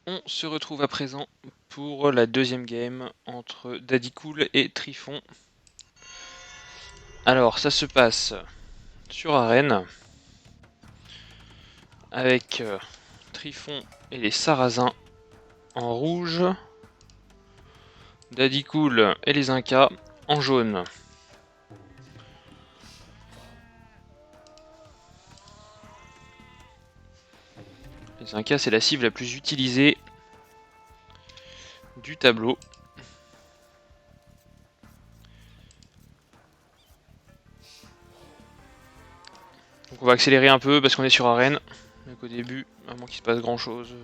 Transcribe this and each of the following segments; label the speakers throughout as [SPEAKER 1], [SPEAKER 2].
[SPEAKER 1] On se retrouve à présent pour la deuxième game entre Daddy Cool et Trifon. Alors ça se passe sur arène avec Trifon et les Sarrasins en rouge, Daddy Cool et les Incas en jaune. Les Incas, c'est la cible la plus utilisée du tableau. Donc on va accélérer un peu parce qu'on est sur arène. Donc au début, à moins qu'il se passe grand chose,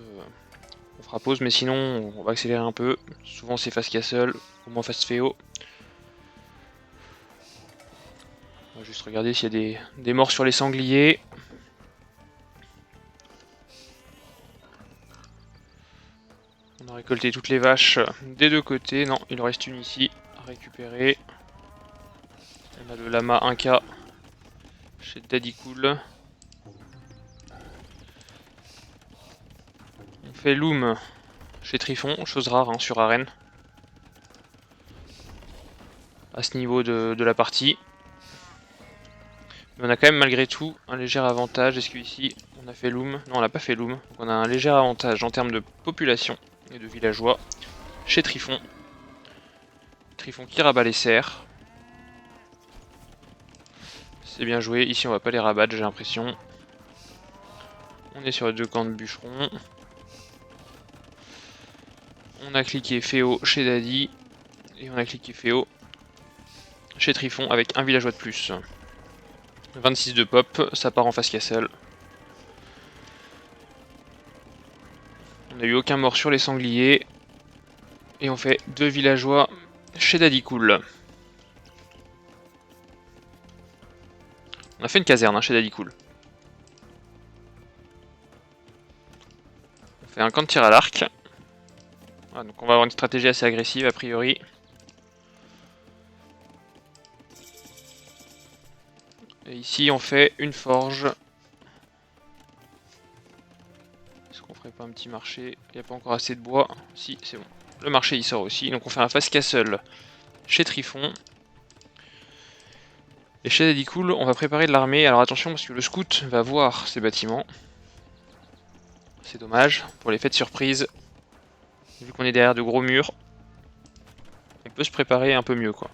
[SPEAKER 1] on fera pause, mais sinon on va accélérer un peu. Souvent c'est fast castle, au moins fast féo. On va juste regarder s'il y a des morts sur les sangliers. On a récolté toutes les vaches des deux côtés. Non, il en reste une ici à récupérer. On a le lama 1K chez Daddy Cool. On fait loom chez Trifon, chose rare hein, sur arène. À ce niveau de la partie. Mais on a quand même malgré tout un léger avantage. Est-ce qu'ici on a fait loom? Non, on n'a pas fait loom. Donc on a un léger avantage en termes de population et de villageois chez Trifon. Trifon qui rabat les serres. C'est bien joué. Ici on va pas les rabattre, j'ai l'impression. On est sur les deux camps de bûcherons. On a cliqué Féo chez Daddy. Et on a cliqué Féo chez Trifon avec un villageois de plus. 26 de pop, ça part en face castle. On n'a eu aucun mort sur les sangliers. Et on fait 2 villageois chez Daddy Cool. On a fait une caserne hein, chez Daddy Cool. On fait un camp de tir à l'arc. Voilà, donc on va avoir une stratégie assez agressive a priori. Et ici on fait une forge. Est-ce qu'on ferait pas un petit marché? Il n'y a pas encore assez de bois. Si, c'est bon. Le marché il sort aussi. Donc on fait un face castle chez Trifon. Et chez Daddy Cool, on va préparer de l'armée. Alors attention parce que le scout va voir ces bâtiments. C'est dommage. Pour l'effet de surprise, vu qu'on est derrière de gros murs, on peut se préparer un peu mieux quoi.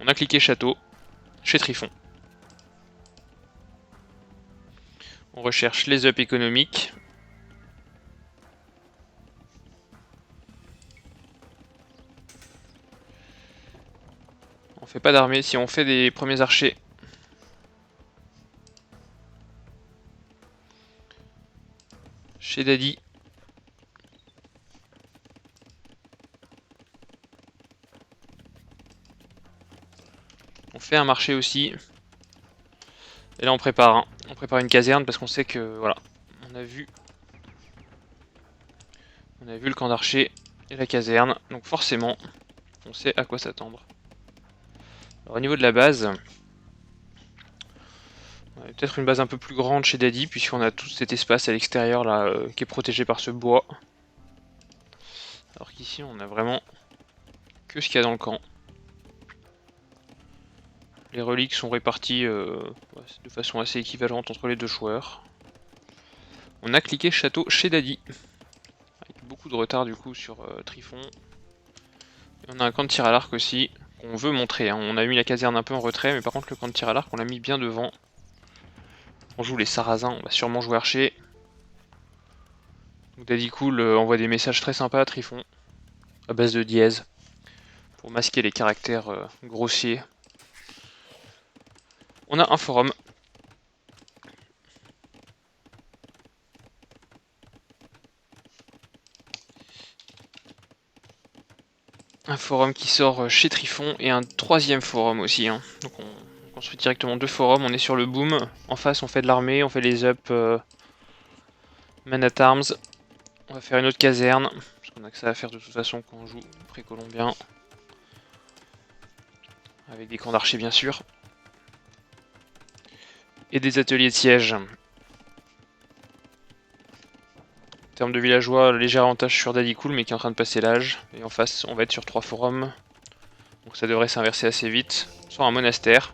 [SPEAKER 1] On a cliqué château chez Trifon. On recherche les ups économiques. On fait pas d'armée si on fait des premiers archers. Chez Daddy. On fait un marché aussi. Et là on prépare, hein. On prépare une caserne parce qu'on sait que voilà, on a vu le camp d'archers et la caserne, donc forcément on sait à quoi s'attendre. Alors au niveau de la base, on a peut-être une base un peu plus grande chez Daddy puisqu'on a tout cet espace à l'extérieur là qui est protégé par ce bois. Alors qu'ici on a vraiment que ce qu'il y a dans le camp. Les reliques sont réparties de façon assez équivalente entre les deux joueurs. On a cliqué château chez Daddy. Avec beaucoup de retard du coup sur Trifon. Et on a un camp de tir à l'arc aussi, qu'on veut montrer. Hein. On a mis la caserne un peu en retrait, mais par contre le camp de tir à l'arc on l'a mis bien devant. On joue les Sarrasins, on va sûrement jouer archer. Donc Daddy Cool envoie des messages très sympas à Trifon, à base de dièse, pour masquer les caractères grossiers. On a un forum. Un forum qui sort chez Trifon et un troisième forum aussi. Hein. Donc on construit directement 2 forums, on est sur le boom. En face on fait de l'armée, on fait les up man at arms. On va faire une autre caserne, parce qu'on a que ça à faire de toute façon quand on joue précolombien. Avec des camps d'archers bien sûr. Et des ateliers de siège. En termes de villageois, léger avantage sur Daddy Cool, mais qui est en train de passer l'âge. Et en face, on va être sur 3 forums. Donc ça devrait s'inverser assez vite. Sur un monastère.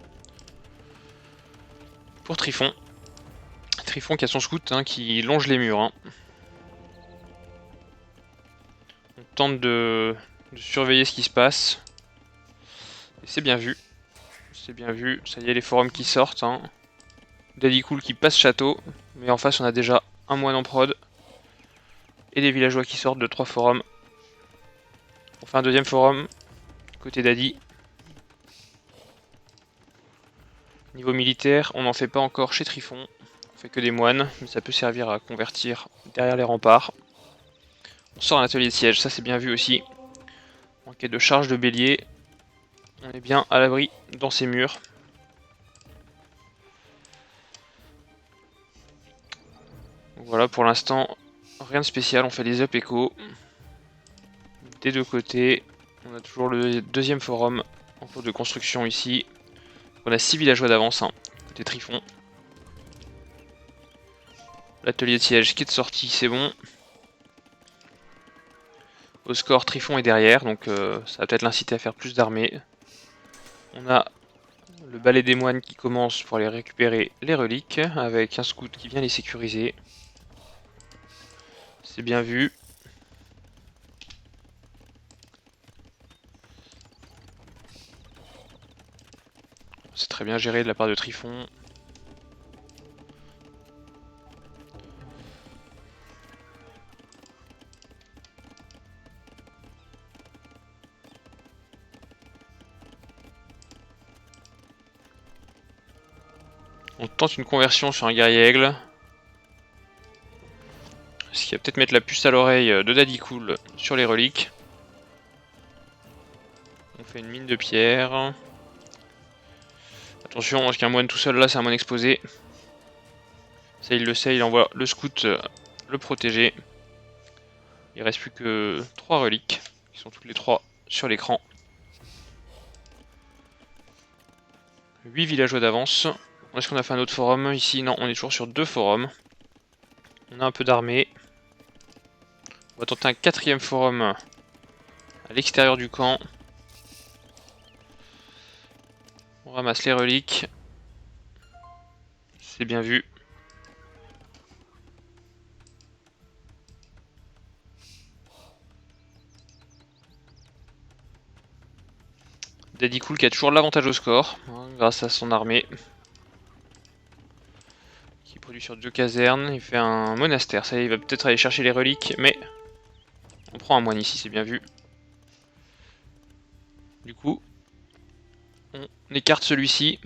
[SPEAKER 1] Pour Trifon. Trifon qui a son scout hein, qui longe les murs. Hein. On tente de surveiller ce qui se passe. Et c'est bien vu. C'est bien vu. Ça y est, les forums qui sortent. Hein. Daddy Cool qui passe château. Mais en face, on a déjà un moine en prod. Et des villageois qui sortent de 3 forums. On fait un deuxième forum. Côté Daddy. Niveau militaire, on n'en fait pas encore chez Trifon. On fait que des moines. Mais ça peut servir à convertir derrière les remparts. On sort un atelier de siège. Ça, c'est bien vu aussi. En quête de charge de bélier. On est bien à l'abri dans ces murs. Donc voilà, pour l'instant, rien de spécial. On fait les up écho. Des deux côtés. On a toujours le deuxième forum en cours de construction ici. On a 6 villageois d'avance, hein, côté Trifon. L'atelier de siège qui est de sortie, c'est bon. Au score, Trifon est derrière, donc ça va peut-être l'inciter à faire plus d'armées. On a le balai des moines qui commence pour aller récupérer les reliques, avec un scout qui vient les sécuriser. C'est bien vu. C'est très bien géré de la part de Trifon. On tente une conversion sur un guerrier aigle. Ce qui va peut-être mettre la puce à l'oreille de Daddy Cool sur les reliques. On fait une mine de pierre. Attention, parce qu'un moine tout seul là, c'est un moine exposé. Ça, il le sait, il envoie le scout le protéger. Il reste plus que 3 reliques, qui sont toutes les 3 sur l'écran. 8 villageois d'avance. Est-ce qu'on a fait un autre forum ici? Non, on est toujours sur 2 forums. On a un peu d'armée. On va tenter un 4ème forum à l'extérieur du camp. On ramasse les reliques. C'est bien vu. Daddy Cool qui a toujours l'avantage au score, hein, grâce à son armée. Qui produit sur 2 casernes. Il fait un monastère. Ça y est, il va peut-être aller chercher les reliques, mais on prend un moine ici, c'est bien vu. Du coup, on écarte celui-ci.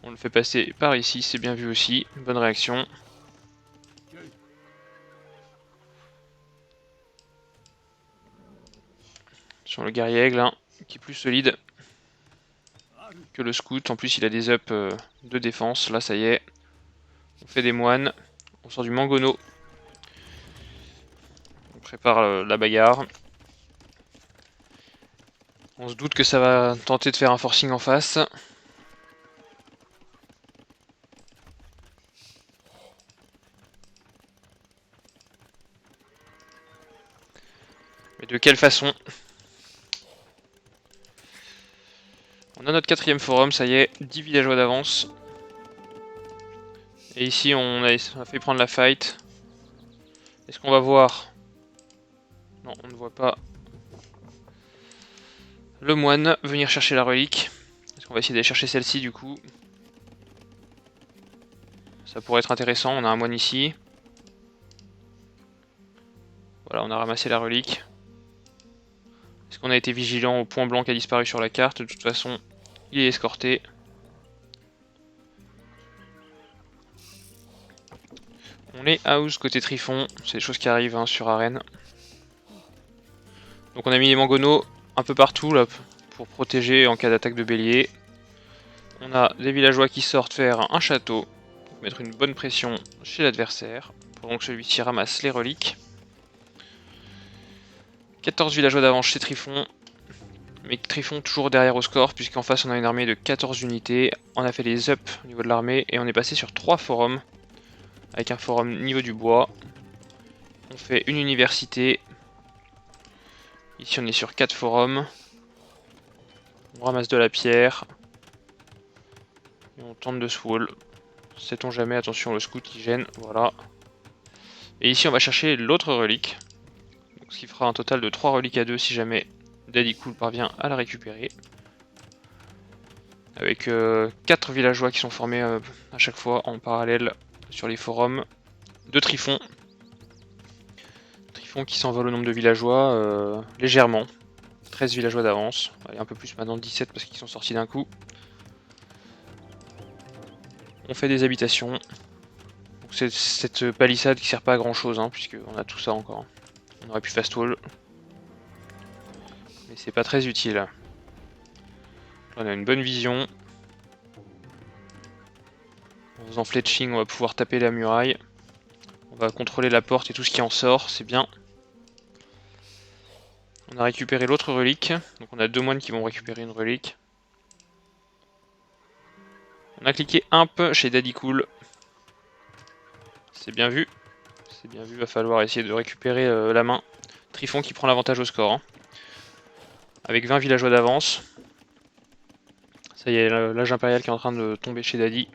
[SPEAKER 1] On le fait passer par ici, c'est bien vu aussi. Bonne réaction. Sur le guerrier aigle, hein, qui est plus solide que le scout. En plus, il a des ups de défense. Là, ça y est. On fait des moines. On sort du mangono. On prépare la bagarre. On se doute que ça va tenter de faire un forcing en face. Mais de quelle façon? On a notre 4ème forum, ça y est, 10 villageois d'avance. Et ici on a fait prendre la fight. Est-ce qu'on va voir? Non, on ne voit pas le moine venir chercher la relique. Est-ce qu'on va essayer d'aller chercher celle-ci du coup? Ça pourrait être intéressant, on a un moine ici. Voilà, on a ramassé la relique. Est-ce qu'on a été vigilant au point blanc qui a disparu sur la carte? De toute façon, il est escorté. On est house côté Trifon, c'est des choses qui arrivent hein, sur arène. Donc on a mis les mangonos un peu partout là pour protéger en cas d'attaque de bélier. On a des villageois qui sortent faire un château, pour mettre une bonne pression chez l'adversaire, pendant que celui-ci ramasse les reliques. 14 villageois d'avance chez Trifon, mais Trifon toujours derrière au score, puisqu'en face on a une armée de 14 unités. On a fait les ups au niveau de l'armée, et on est passé sur 3 forums, avec un forum niveau du bois. On fait une université. Ici on est sur 4 forums. On ramasse de la pierre. Et on tente de se wall. Sait-on jamais, attention le scout qui gêne, voilà. Et ici on va chercher l'autre relique. Donc, ce qui fera un total de 3 reliques à 2 si jamais Daddy Cool parvient à la récupérer. Avec 4 villageois qui sont formés à chaque fois en parallèle sur les forums de Trifon. Trifon qui s'envole au nombre de villageois légèrement. 13 villageois d'avance. Allez, un peu plus maintenant, 17 parce qu'ils sont sortis d'un coup. On fait des habitations. C'est cette palissade qui sert pas à grand chose, hein, puisqu'on a tout ça encore. On aurait pu fast wall. Mais c'est pas très utile. Là, on a une bonne vision. En faisant fletching, on va pouvoir taper la muraille. On va contrôler la porte et tout ce qui en sort, c'est bien. On a récupéré l'autre relique. Donc on a 2 moines qui vont récupérer une relique. On a cliqué un peu chez Daddy Cool. C'est bien vu. C'est bien vu, va falloir essayer de récupérer la main. Trifon qui prend l'avantage au score. Hein. Avec 20 villageois d'avance. Ça y est, l'âge impérial qui est en train de tomber chez Daddy.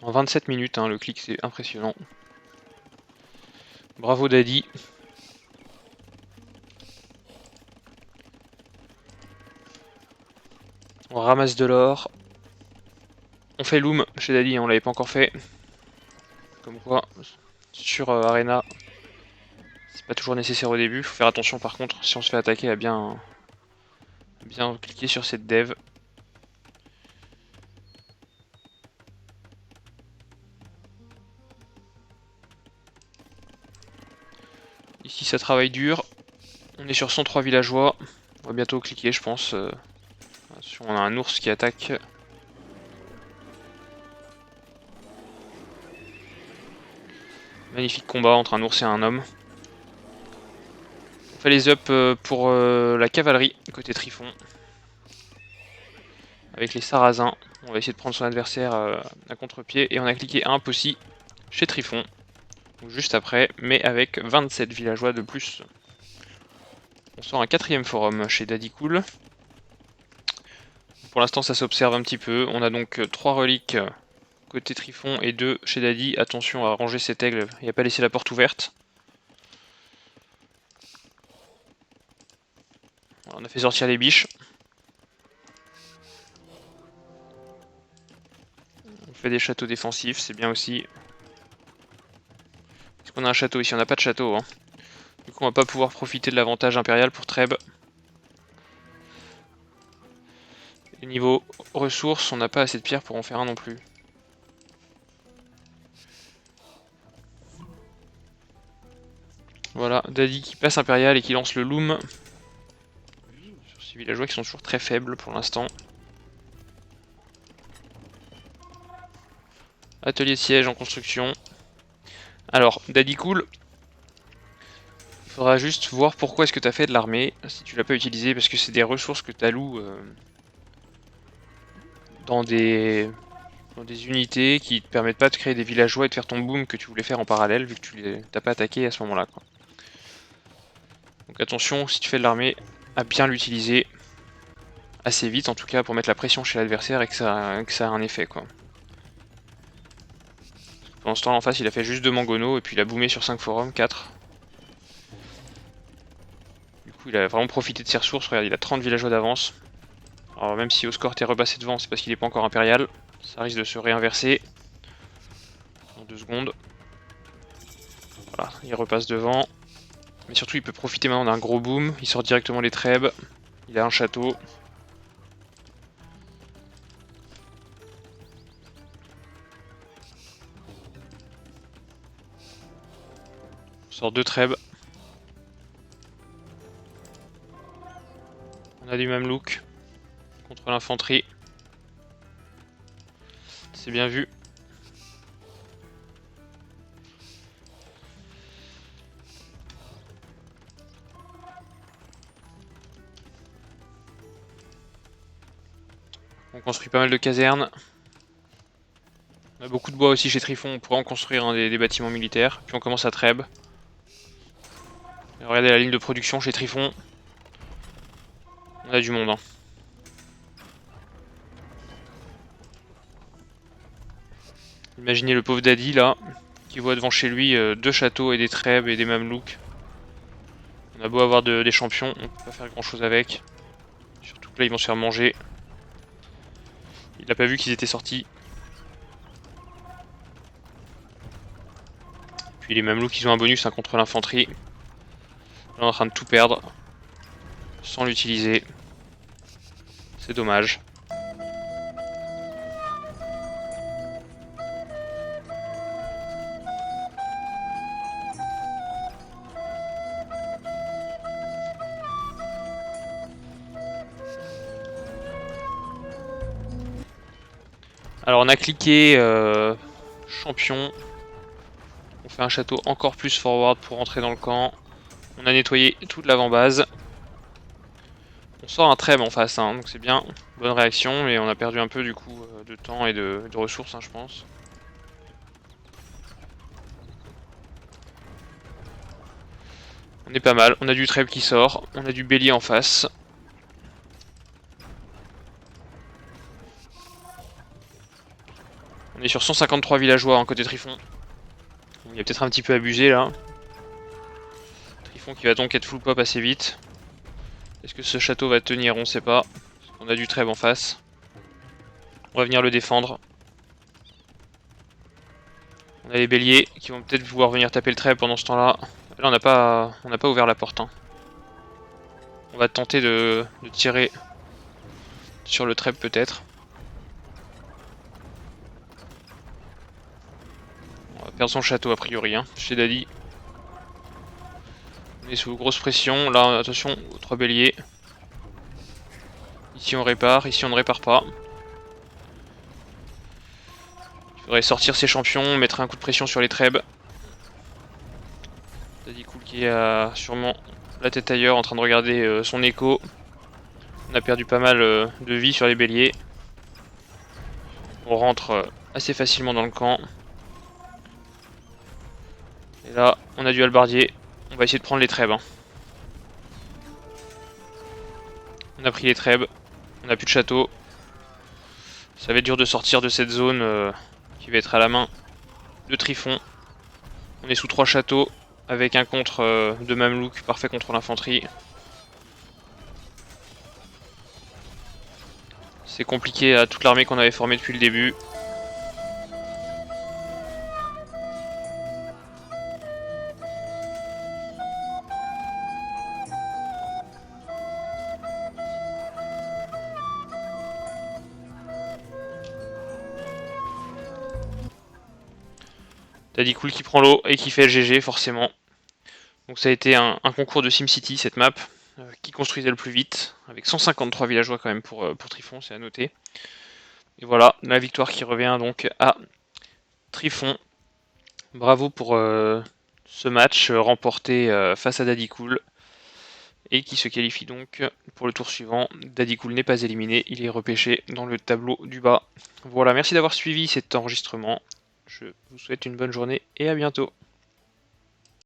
[SPEAKER 1] En 27 minutes, hein, le clic c'est impressionnant. Bravo Daddy. On ramasse de l'or. On fait loom chez Daddy, on l'avait pas encore fait. Comme quoi, sur Arena, c'est pas toujours nécessaire au début. Faut faire attention par contre, si on se fait attaquer, à bien cliquer sur cette dev. Ici ça travaille dur. On est sur 103 villageois. On va bientôt cliquer je pense. Attention, on a un ours qui attaque. Magnifique combat entre un ours et un homme. On fait les up pour la cavalerie côté Trifon. Avec les sarrasins. On va essayer de prendre son adversaire à contre-pied. Et on a cliqué un aussi chez Trifon. Donc juste après, mais avec 27 villageois de plus. On sort un 4ème forum chez Daddy Cool. Pour l'instant ça s'observe un petit peu. On a donc 3 reliques côté Trifon et 2 chez Daddy. Attention à ranger cet aigle et à pas laisser la porte ouverte. On a fait sortir les biches. On fait des châteaux défensifs, c'est bien aussi. Est-ce qu'on a un château ici? On n'a pas de château. Hein. Du coup on va pas pouvoir profiter de l'avantage impérial pour Treb. Et niveau ressources, on n'a pas assez de pierres pour en faire un non plus. Voilà, Daddy qui passe impérial et qui lance le loom. Sur ces villageois qui sont toujours très faibles pour l'instant. Atelier de siège en construction. Alors, Daddy Cool. Il faudra juste voir pourquoi est-ce que tu as fait de l'armée, si tu l'as pas utilisé, parce que c'est des ressources que tu alloues dans des unités qui te permettent pas de créer des villageois et de faire ton boom que tu voulais faire en parallèle, vu que tu t'as pas attaqué à ce moment-là. Donc attention, si tu fais de l'armée, à bien l'utiliser assez vite, en tout cas pour mettre la pression chez l'adversaire et que ça a un effet. Quoi. Pendant ce temps, en face, il a fait juste 2 mangonos et puis il a boomé sur 5 forums, 4. Du coup, il a vraiment profité de ses ressources. Regarde, il a 30 villageois d'avance. Alors, même si au score t'es repassé devant, c'est parce qu'il n'est pas encore impérial. Ça risque de se réinverser en 2 secondes. Voilà, il repasse devant. Mais surtout, il peut profiter maintenant d'un gros boom. Il sort directement les trèbes. Il a un château. On sort 2 trèbes. On a du mamelouk contre l'infanterie. C'est bien vu. On construit pas mal de casernes. On a beaucoup de bois aussi chez Trifon, on pourrait en construire des bâtiments militaires. Puis on commence à Trèbes. Et regardez la ligne de production chez Trifon. On a du monde. Hein. Imaginez le pauvre Daddy là, qui voit devant chez lui 2 châteaux et des Trèbes et des Mamelouks. On a beau avoir des champions, on peut pas faire grand chose avec. Surtout que là ils vont se faire manger. Il n'a pas vu qu'ils étaient sortis. Puis les Mamelouks ils ont un bonus hein, contre l'infanterie. Là on est en train de tout perdre. Sans l'utiliser. C'est dommage. Alors on a cliqué champion. On fait un château encore plus forward pour rentrer dans le camp. On a nettoyé toute l'avant-base. On sort un Trèbes en face, hein, donc c'est bien. Bonne réaction, mais on a perdu un peu du coup de temps et de ressources, hein, je pense. On est pas mal. On a du Trèbes qui sort. On a du Bélier en face. On est sur 153 villageois en côté Trifon. Il a peut-être un petit peu abusé là. Trifon qui va donc être full pop assez vite. Est-ce que ce château va tenir? On sait pas. On a du Trèbes en face. On va venir le défendre. On a les béliers qui vont peut-être pouvoir venir taper le Trèbes pendant ce temps-là. Là on n'a pas ouvert la porte. Hein. On va tenter de tirer sur le Trèbes peut-être. On va perdre son château a priori, hein, chez Daddy. On est sous grosse pression. Là attention aux 3 béliers. Ici on répare, ici on ne répare pas. Il faudrait sortir ses champions, mettre un coup de pression sur les Trèbes. Daddy Cool qui a sûrement la tête ailleurs en train de regarder son écho. On a perdu pas mal de vie sur les béliers. On rentre assez facilement dans le camp. Et là, on a du halbardier. On va essayer de prendre les Trèbes. Hein. On a pris les Trèbes. On n'a plus de château. Ça va être dur de sortir de cette zone qui va être à la main de Trifon. On est sous 3 châteaux avec un contre de Mamelouk parfait contre l'infanterie. C'est compliqué à toute l'armée qu'on avait formée depuis le début. Daddy Cool qui prend l'eau et qui fait le GG forcément. Donc ça a été un concours de SimCity cette map. Qui construisait le plus vite, avec 153 villageois quand même pour Trifon, c'est à noter. Et voilà, la victoire qui revient donc à Trifon. Bravo pour ce match remporté face à Daddy Cool. Et qui se qualifie donc pour le tour suivant. Daddy Cool n'est pas éliminé, il est repêché dans le tableau du bas. Voilà, merci d'avoir suivi cet enregistrement. Je vous souhaite une bonne journée et à bientôt.